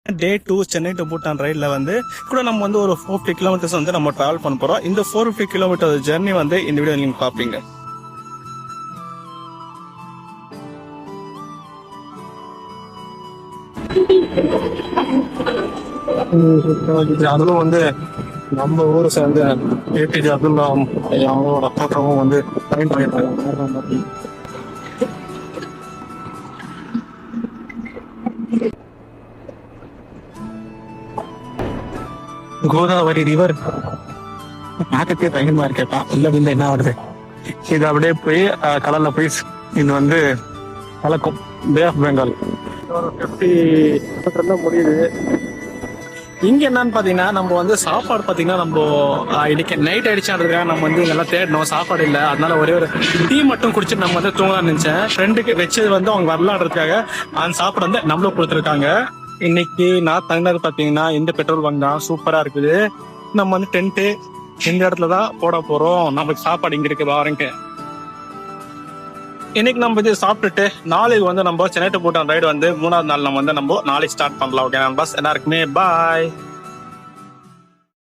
டே 2 Chennai to Bhutan ரைட்ல வந்து கூட நம்ம வந்து ஒரு 450 கிலோமீட்டர்ஸ் வந்து நம்ம டிராவல் பண்ண போறோம். இந்த 450 கிலோமீட்டர் ஜெர்னி வந்து இந்த வீடியோ நீங்க பாப்பீங்க. அதுவும் வந்து நம்ம ஊரை சேர்ந்த ஏபிஜே அப்துல் கலாம் அவங்களோட தோற்றமும் வந்து பயன் பண்ணியிருக்காங்க. கோதாவரி ரிவர் பார்க்கறதுக்கே பயங்கரமா இருக்கேப்பா. உள்ள வந்து என்ன வருது, இது அப்படியே போய் கடல்ல போய் இது வந்து கலக்கும். பே ஆஃப் பெங்கால் ஒரு 50 கிலோமீட்டர் தான் முடியுது. இங்க என்னன்னு பாத்தீங்கன்னா நம்ம வந்து சாப்பாடு பாத்தீங்கன்னா நம்ம இன்னைக்கு நைட் ஆயிடுச்சான்றதுக்காக நம்ம வந்து நல்லா தேடணும், சாப்பாடு இல்லை. அதனால ஒரே ஒரு டீ மட்டும் குடிச்சிட்டு நம்ம வந்து தூங்கலாம்னு நினைச்சேன். ஃப்ரெண்டுக்கு வச்சது வந்து அவங்க வரலான்றதுக்காக அந்த சாப்பாடு வந்து நம்மளும் கொடுத்துருக்காங்க. இன்னைக்கு நான் தங்கினது பாத்தீங்கன்னா இந்த பெட்ரோல் பங்க் தான், சூப்பரா இருக்குது. நம்ம வந்து டென்ட் இந்த இடத்துல தான் போட போறோம். நமக்கு சாப்பாடு இங்க இருக்கு வாரங்க. இன்னைக்கு நம்ம இது சாப்பிட்டுட்டு நாளைக்கு வந்து நம்ம சென்னை டு பூட்டான் ரைடு வந்து 3வது நாள் நம்ம நாளைக்கு ஸ்டார்ட் பண்ணலாம். ஓகே நண்பா, எல்லாருக்குமே பாய்.